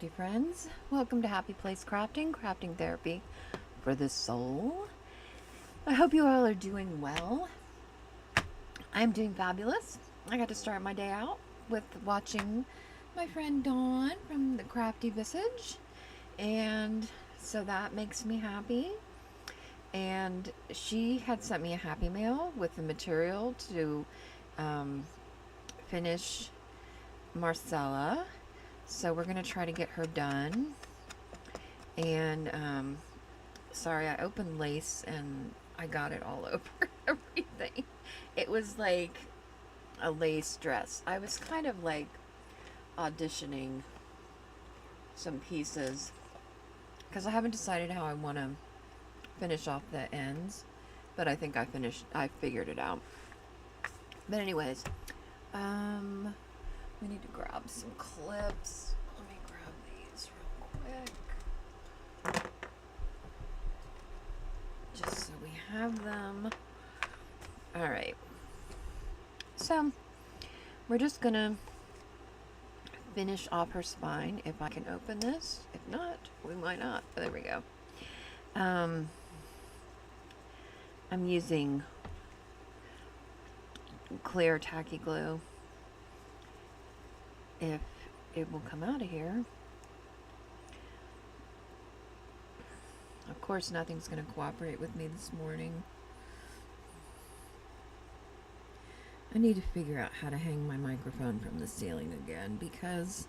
crafty friends. Welcome to Happy Place Crafting, crafting therapy for the soul. I hope you all are doing well. I'm doing fabulous. I got to start my day out with watching my friend Dawn from the Crafty Visage, and so that makes me happy. And she had sent me a happy mail with the material to finish Marcella. So we're going to try to get her done. And sorry, I opened lace and I got it all over everything. It was like a lace dress. I was kind of like auditioning some pieces because I haven't decided how I want to finish off the ends, but I think I figured it out. But anyways, we need to grab some clips. Let me grab these real quick. Just so we have them. Alright. So, we're just gonna finish off her spine. If I can open this. If not, we might not. There we go. I'm using clear tacky glue. If it will come out of here. Of course, nothing's going to cooperate with me this morning. I need to figure out how to hang my microphone from the ceiling again because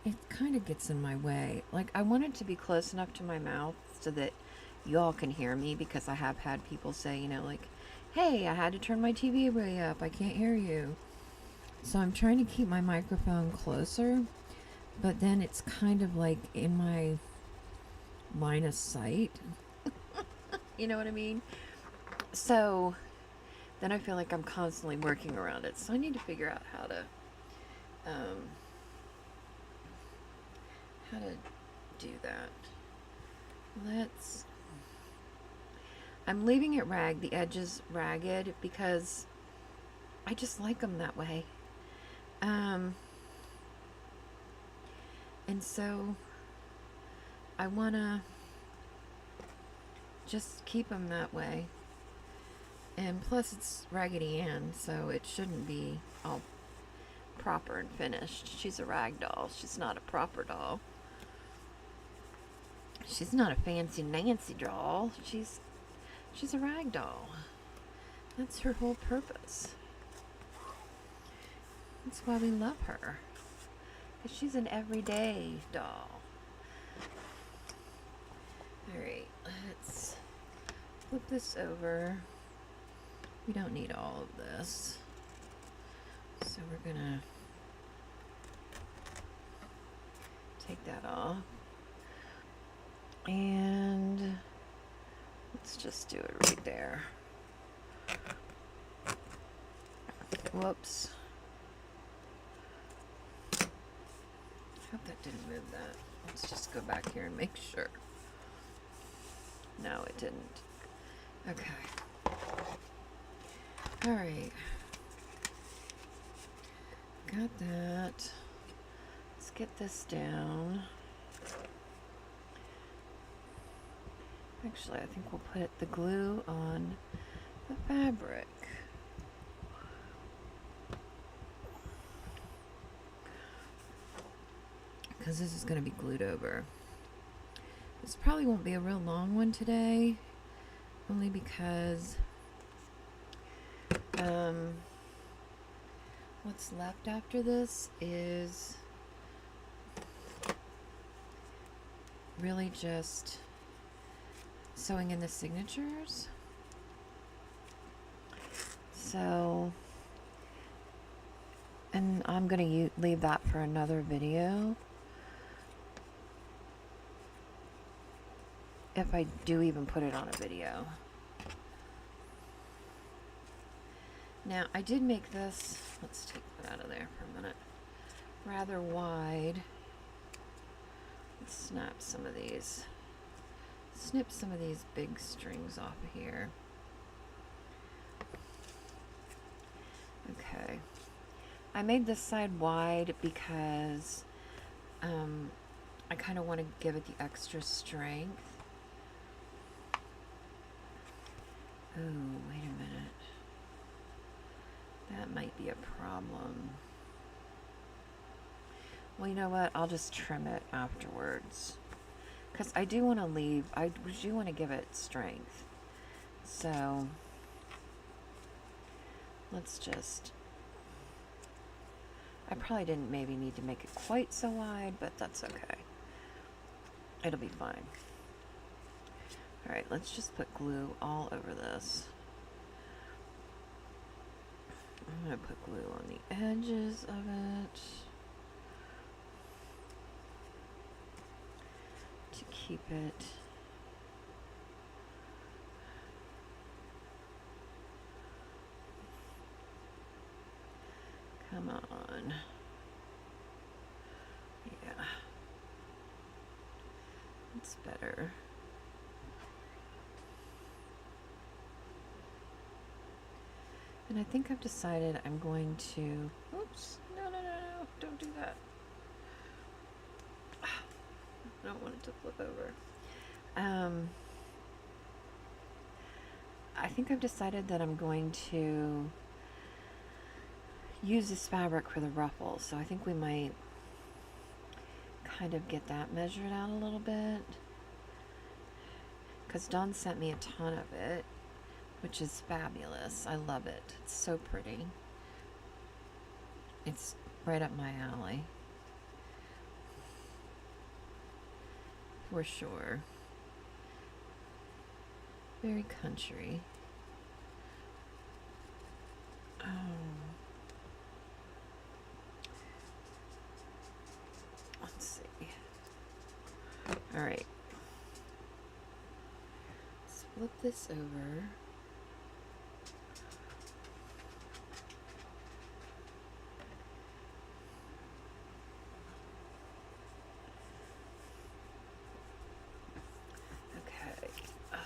it kind of gets in my way. Like, I want it to be close enough to my mouth so that y'all can hear me, because I have had people say, you know, like, hey, I had to turn my TV way up. I can't hear you. So I'm trying to keep my microphone closer, but then it's kind of like in my line of sight. You know what I mean? So then I feel like I'm constantly working around it. So I need to figure out how to do that. I'm leaving it the edges ragged because I just like them that way. And so I want to just keep them that way. And plus it's Raggedy Ann, so it shouldn't be all proper and finished. She's a rag doll. She's not a proper doll. She's not a fancy Nancy doll. She's a rag doll. That's her whole purpose. That's why we love her. Because she's an everyday doll. Alright, let's flip this over. We don't need all of this. So we're gonna take that off. And let's just do it right there. Whoops. I hope that didn't move that. Let's just go back here and make sure. No, it didn't. Okay. Alright. Got that. Let's get this down. Actually, I think we'll put the glue on the fabric. Because this is going to be glued over. This probably won't be a real long one today, only because what's left after this is really just sewing in the signatures. So, and I'm going to leave that for another video. If I do even put it on a video. Now, I did make this, let's take that out of there for a minute, rather wide. Let's snip some of these big strings off of here. Okay. I made this side wide because I kind of want to give it the extra strength. Oh, wait a minute. That might be a problem. Well, you know what? I'll just trim it afterwards. Because I do want to leave, I do want to give it strength. So, let's just, I probably didn't maybe need to make it quite so wide, but that's okay. It'll be fine. Alright, let's just put glue all over this. I'm going to put glue on the edges of it to keep it come on. Yeah. It's better. And I think I've decided I'm going to, oops, no, don't do that. I don't want it to flip over. I think I've decided that I'm going to use this fabric for the ruffles, so I think we might kind of get that measured out a little bit, because Dawn sent me a ton of it, which is fabulous. I love it. It's so pretty. It's right up my alley. For sure. Very country. Let's see. All right. Let's flip this over. Okay. Oh.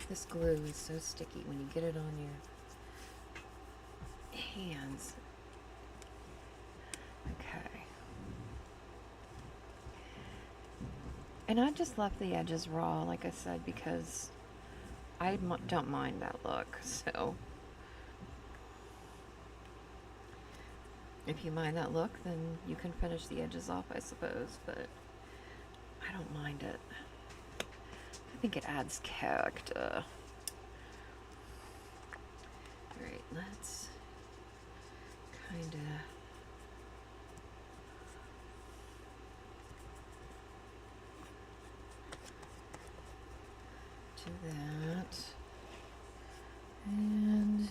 This glue is so sticky when you get it on your hands. Okay. And I just left the edges raw, like I said, because I don't mind that look. So if you mind that look, then you can finish the edges off, I suppose, but I don't mind it. I think it adds character. Alright, let's kind of do that. And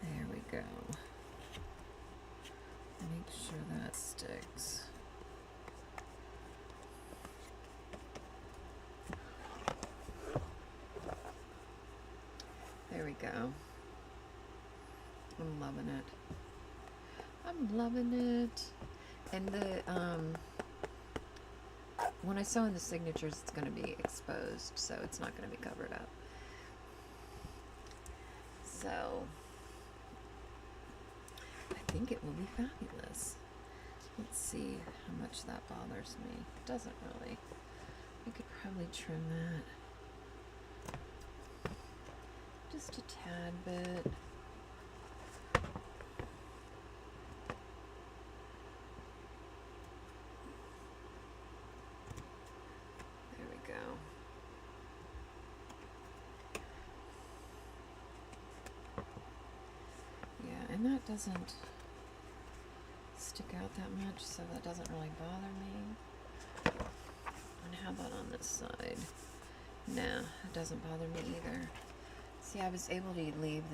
there we go. Make sure that sticks. There we go. I'm loving it. I'm loving it. And the when I sew in the signatures, it's going to be exposed, so it's not going to be covered up. So I think it will be fabulous. Let's see how much that bothers me. It doesn't really. I could probably trim that just a tad bit. There we go. Yeah, and that doesn't stick out that much, so that doesn't really bother me. And how about on this side? Nah, it doesn't bother me either. See, I was able to leave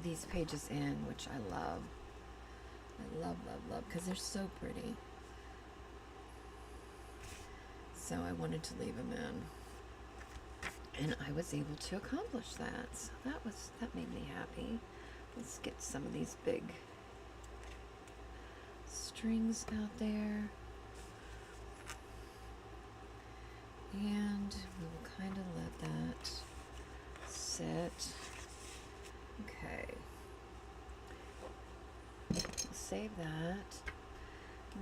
these pages in, which I love. I love, because they're so pretty. So I wanted to leave them in. And I was able to accomplish that. So that made me happy. Let's get some of these big strings out there. And we will kind of let that sit. Okay. We'll save that.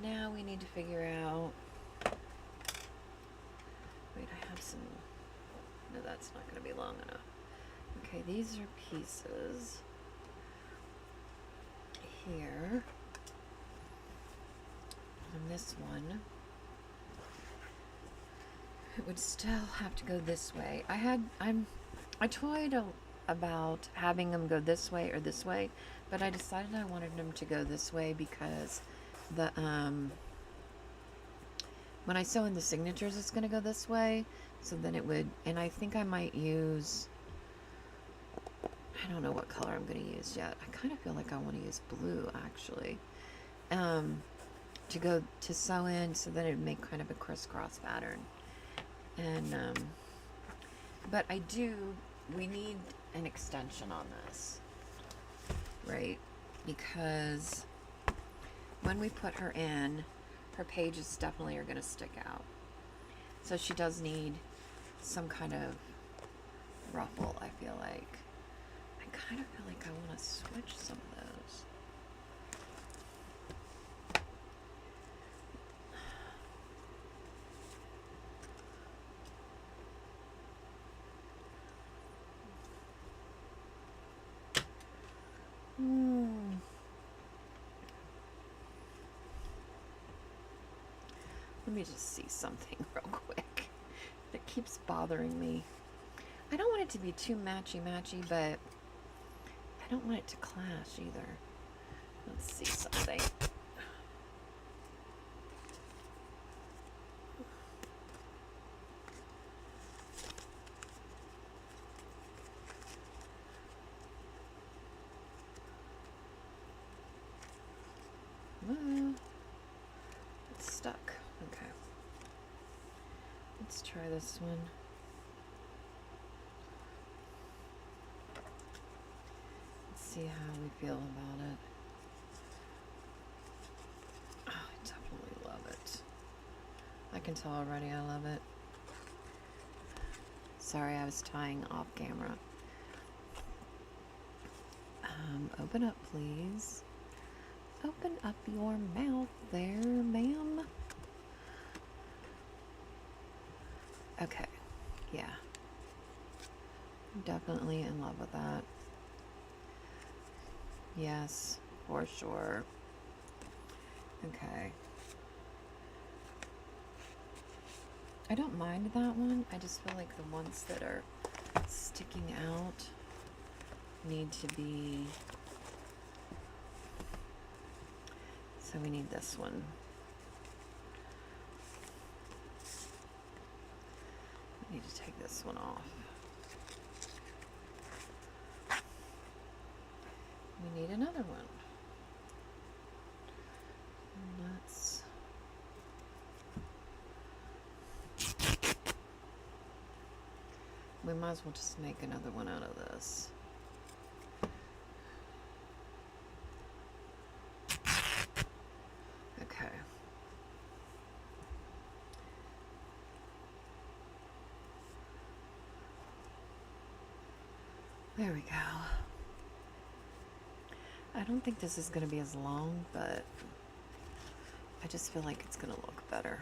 Now we need to figure out. Wait, I have some. No, that's not going to be long enough. Okay, these are pieces here. And this one, it would still have to go this way. I toyed about having them go this way or this way, but I decided I wanted them to go this way because the when I sew in the signatures, it's going to go this way. So then it would, and I think I might use, I don't know what color I'm going to use yet. I kind of feel like I want to use blue actually, to go to sew in, so that it would make kind of a crisscross pattern. And but we need an extension on this, right? Because when we put her in, her pages definitely are going to stick out. So she does need some kind of ruffle, I feel like. I kind of feel like I want to switch some of those. Let me just see something real quick that keeps bothering me. I don't want it to be too matchy-matchy, but I don't want it to clash either. Let's see something. It's stuck. Okay. Let's try this one. Let's see how we feel about it. Oh, I definitely love it. I can tell already I love it. Sorry, I was tying off camera. Open up, please. Open up your mouth there, ma'am. Okay, yeah. I'm definitely in love with that. Yes, for sure. Okay. I don't mind that one. I just feel like the ones that are sticking out need to be... So we need this one. We need to take this one off. We need another one. And let's... We might as well just make another one out of this. Okay. There we go. I don't think this is going to be as long, but I just feel like it's going to look better.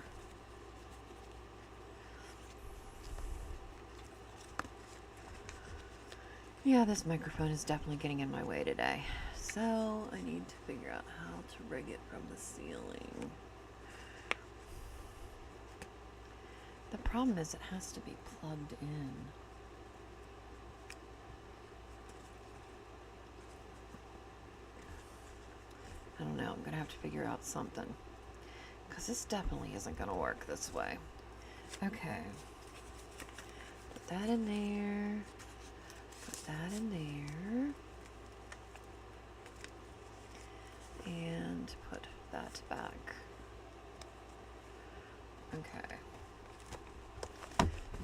Yeah, this microphone is definitely getting in my way today. So I need to figure out how to rig it from the ceiling. The problem is it has to be plugged in. I don't know, I'm gonna have to figure out something, because this definitely isn't gonna work this way. Okay, put that in there, put that in there, and put that back. Okay,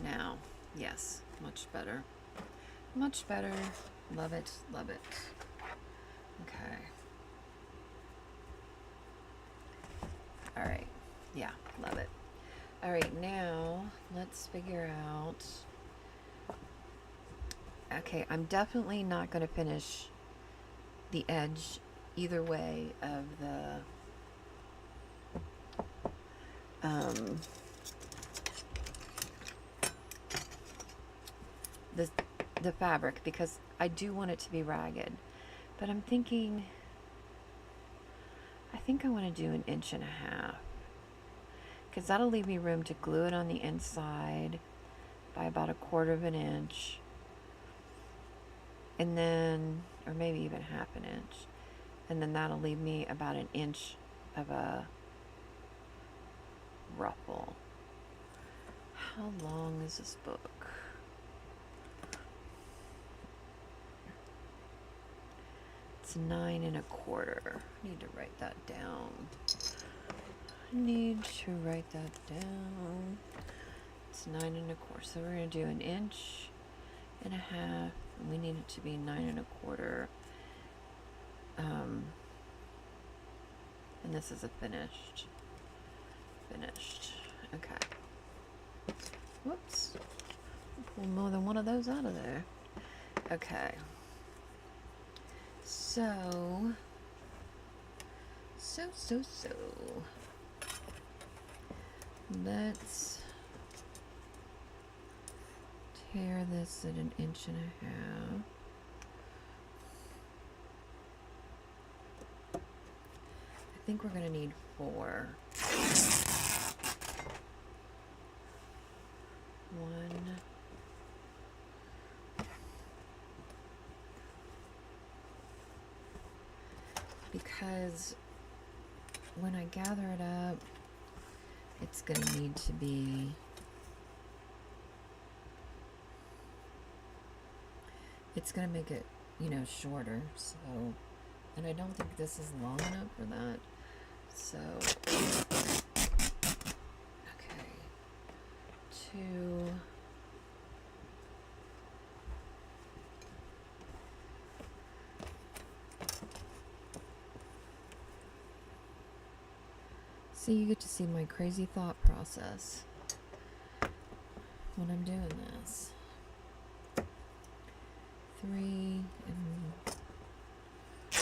now, yes, much better, much better. Love it, love it. Okay. All right, yeah, love it. All right, now let's figure out. Okay, I'm definitely not going to finish the edge either way of um, the the fabric, because I do want it to be ragged. But I'm thinking, I think I want to do 1.5 inches, because that'll leave me room to glue it on the inside by about 1/4 inch, and then, or maybe even 1/2 inch, and then that'll leave me about 1 inch of a ruffle. How long is this book? It's 9 1/4. I need to write that down. I need to write that down. It's 9 1/4. So we're going to do 1.5 inches, and we need it to be 9 1/4. And this is a finished. Okay. Whoops. Pull more than one of those out of there. Okay. So. Let's tear this at 1.5 inches. I think we're going to need 4. 1. Because when I gather it up, it's going to need to be it's going to make it, shorter. So, and I don't think this is long enough for that. So, okay, 2. So you get to see my crazy thought process when I'm doing this. 3, and I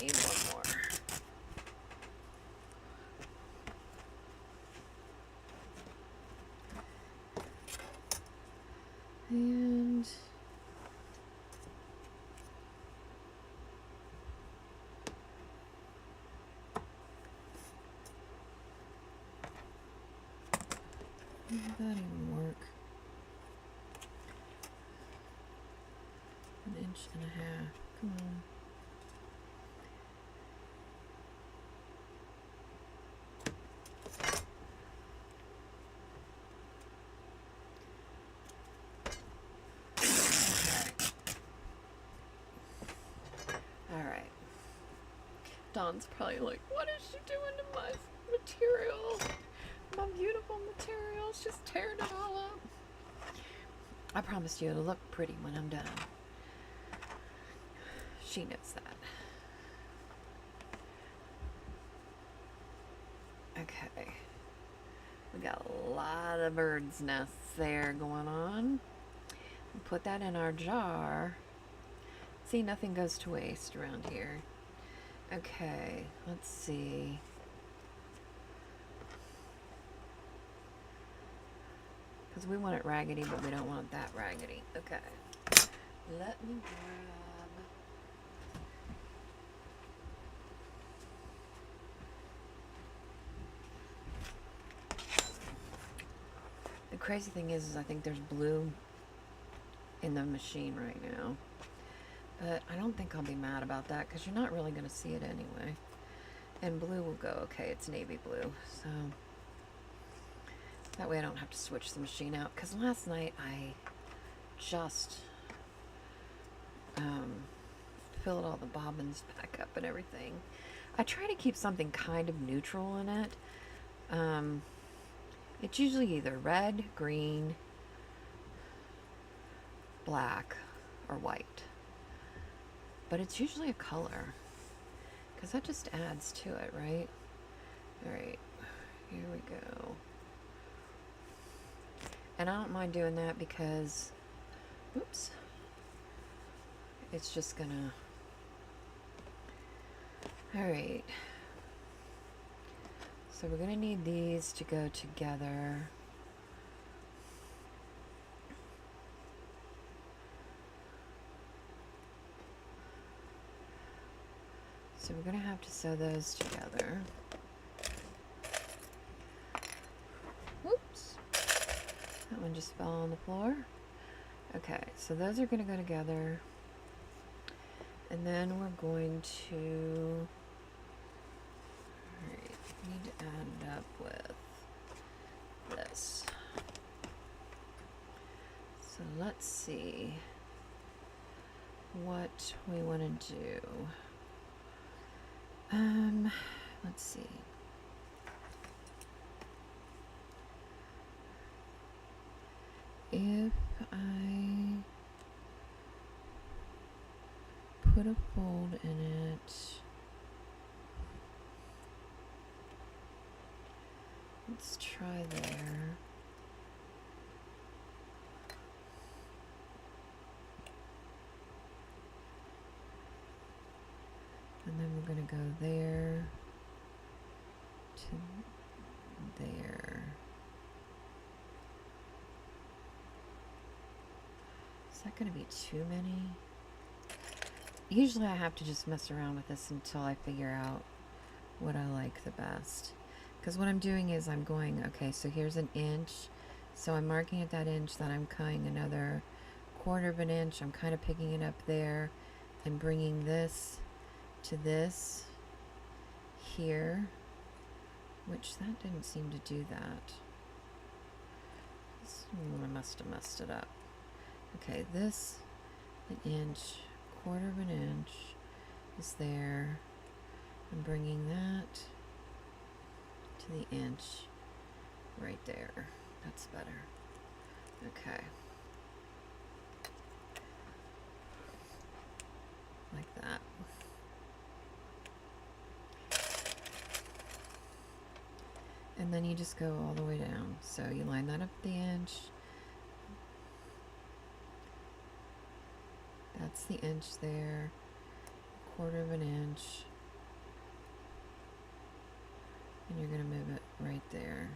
need 1 more. And did that even work? 1.5 inches. Come on. Alright. Dawn's probably like, what is she doing to my material? My beautiful material. She's tearing it all up. I promise you it'll look pretty when I'm done. She knows that. Okay. We got a lot of bird's nests there going on. Put that in our jar. See, nothing goes to waste around here. Okay, let's see. Because we want it raggedy, but we don't want it that raggedy. Okay. Let me grab. The crazy thing is I think there's blue in the machine right now. But I don't think I'll be mad about that because you're not really going to see it anyway. And blue will go okay. It's navy blue. So that way I don't have to switch the machine out. Because last night I just filled all the bobbins back up and everything. I try to keep something kind of neutral in it. It's usually either red, green, black, or white. But it's usually a color, because that just adds to it, right? All right, here we go. And I don't mind doing that because, oops, it's just gonna, all right. So we're gonna need these to go together. So we're gonna have to sew those together. Oops, that one just fell on the floor. Okay, so those are gonna go together. And then we're going to, all right, need to add it up with this. So let's see what we want to do. Let's see. If I put a fold in it, let's try there. And then we're going to go there to there. Is that going to be too many? Usually I have to just mess around with this until I figure out what I like the best. Because what I'm doing is I'm going, okay, so here's an inch. So I'm marking at that inch, then I'm cutting another 1/4 of an inch. I'm kind of picking it up there and bringing this to this here, which that didn't seem to do that. I must have messed it up. Okay, this, an inch, 1/4 of an inch is there. I'm bringing that to the inch right there. That's better. Okay. Like that. And then you just go all the way down. So you line that up the inch. That's the inch there. 1/4 of an inch. And you're going to move it right there.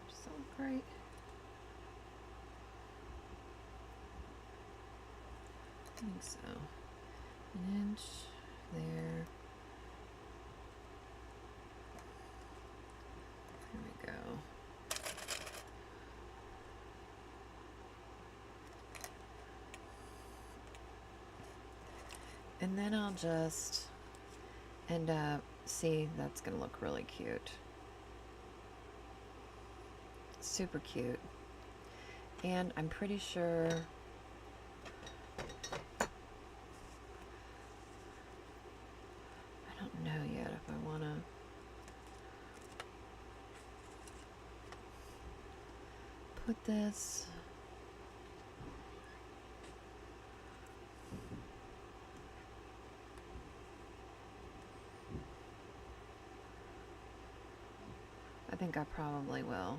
Does that look right? I think so. An inch there. There we go. And then I'll just end up, see, that's gonna look really cute. Super cute. And I'm pretty sure I don't know yet if I want to put this I think I probably will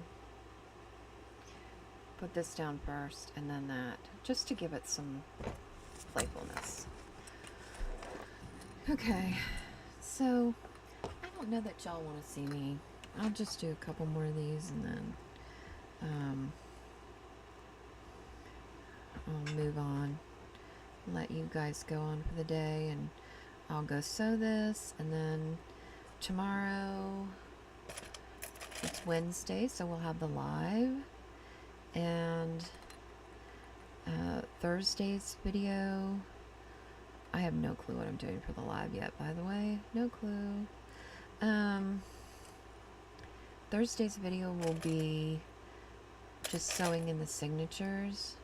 put this down first and then that, just to give it some playfulness. Okay, so I don't know that y'all want to see me. I'll just do a couple more of these and then I'll move on, let you guys go on for the day, and I'll go sew this, and then tomorrow it's Wednesday, so we'll have the live, and Thursday's video, I have no clue what I'm doing for the live yet, by the way, no clue. Thursday's video will be just sewing in the signatures,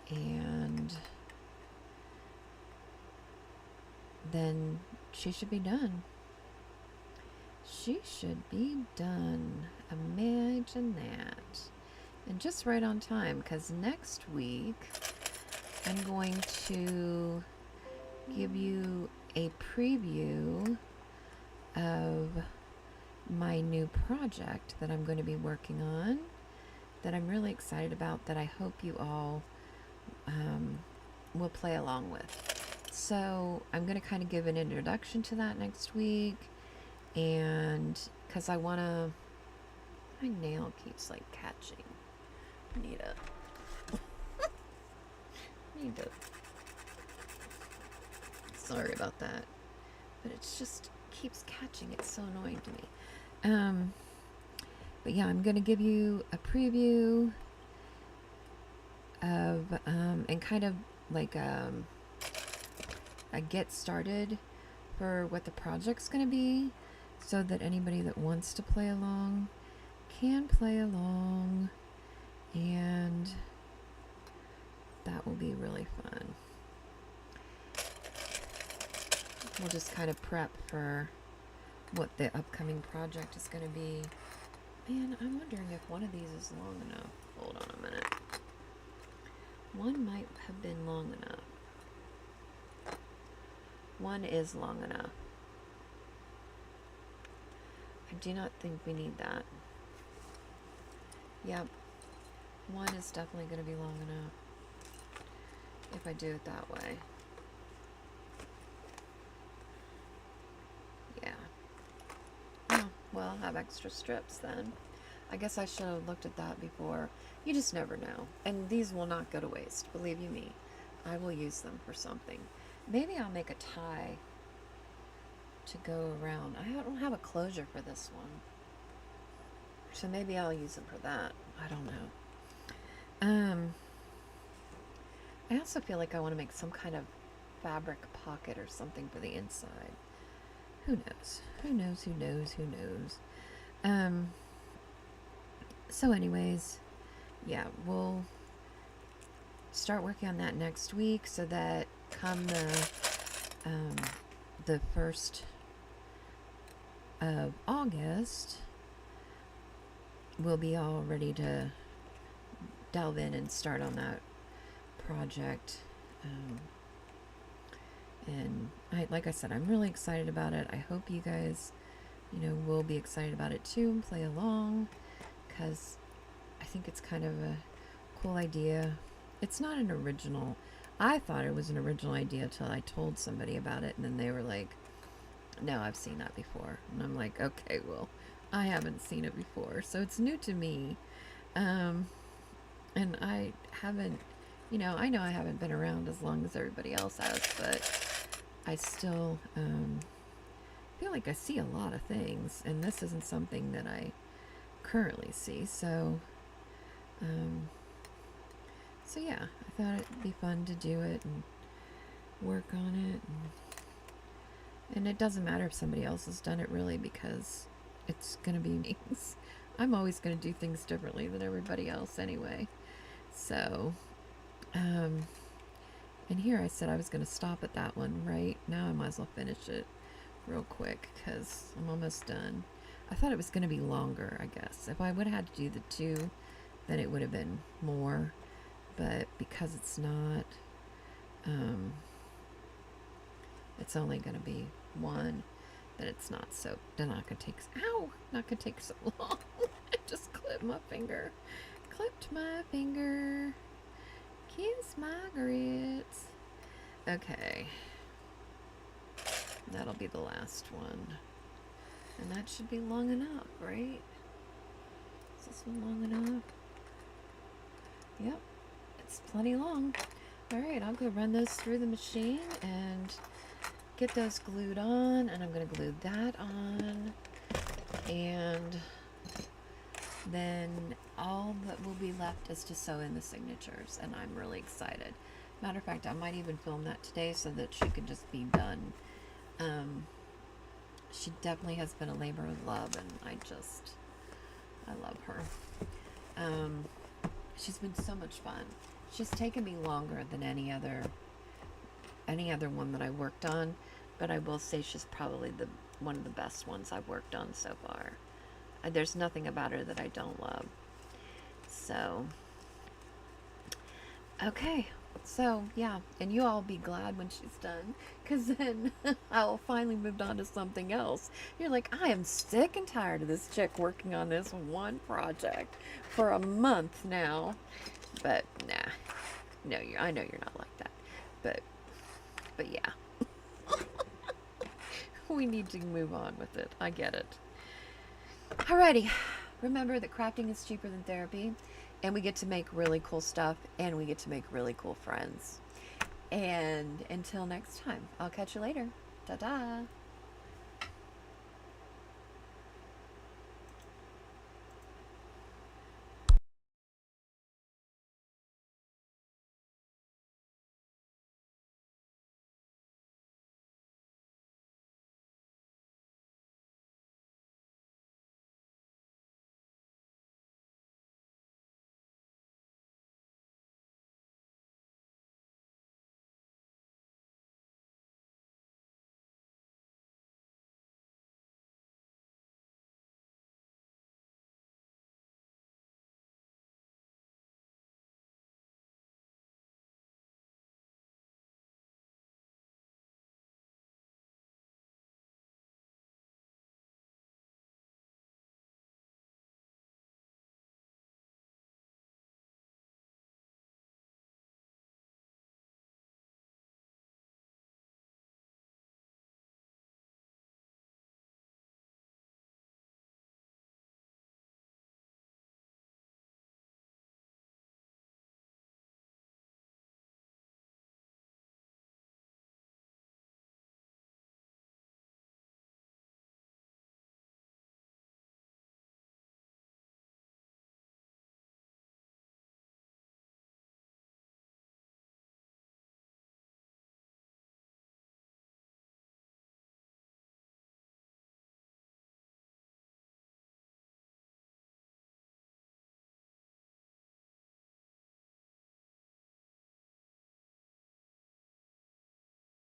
and then she should be done. She should be done. Imagine that. And just right on time, because next week I'm going to give you a preview of my new project that I'm going to be working on, that I'm really excited about, that I hope you all will play along with. So I'm going to kind of give an introduction to that next week, and because I want to, my nail keeps like catching. Need to. Sorry about that, but it's just keeps catching. It's so annoying to me. But yeah, I'm gonna give you a preview of and kind of like a get started for what the project's gonna be, so that anybody that wants to play along can play along, and that will be really fun. We'll just kind of prep for what the upcoming project is going to be. Man, I'm wondering if one of these is long enough. Hold on a minute. One might have been long enough. One is long enough. I do not think we need that. Yep. One is definitely going to be long enough if I do it that way. Yeah. Oh, well, I'll have extra strips then. I guess I should have looked at that before. You just never know. And these will not go to waste, believe you me. I will use them for something. Maybe I'll make a tie to go around. I don't have a closure for this one, so maybe I'll use them for that. I don't know. I also feel like I want to make some kind of fabric pocket or something for the inside. Who knows? Who knows? Who knows? Who knows? So anyways, yeah, we'll start working on that next week, so that come the 1st of August, we'll be all ready to delve in and start on that project. And like I said, I'm really excited about it. I hope you guys, will be excited about it too and play along, because I think it's kind of a cool idea. It's not an original. I thought it was an original idea till I told somebody about it, and then they were like, no, I've seen that before. And I'm like, okay, well, I haven't seen it before, so it's new to me. And I haven't, I know I haven't been around as long as everybody else has, but I still feel like I see a lot of things, and this isn't something that I currently see. So yeah, I thought it'd be fun to do it and work on it, and it doesn't matter if somebody else has done it, really, because it's gonna be me. I'm always gonna do things differently than everybody else anyway. So and here I said I was gonna stop at that one. Right now I might as well finish it real quick, because I'm almost done. I thought it was gonna be longer, I guess. If I would have had to do the 2, then it would have been more, but because it's not, it's only going to be 1, then it's not so, they're not going to take, not going to take so long. I just clipped my finger. Kiss my grits. Okay. That'll be the last one. And that should be long enough, right? Is this one long enough? Yep. It's plenty long. Alright, I'll go run those through the machine and get those glued on, and I'm going to glue that on, and then all that will be left is to sew in the signatures, and I'm really excited. Matter of fact, I might even film that today so that she could just be done. She definitely has been a labor of love, and I love her. She's been so much fun. She's taken me longer than any other one that I worked on, but I will say she's probably one of the best ones I've worked on so far. There's nothing about her that I don't love. So, okay, So, yeah, and you all be glad when she's done, because then I'll finally moved on to something else. You're like, I am sick and tired of this chick working on this one project for a month now. But, nah, no, I know you're not like that. But, but yeah, we need to move on with it. I get it. Alrighty, remember that crafting is cheaper than therapy, and we get to make really cool stuff, and we get to make really cool friends. And until next time, I'll catch you later. Ta-da!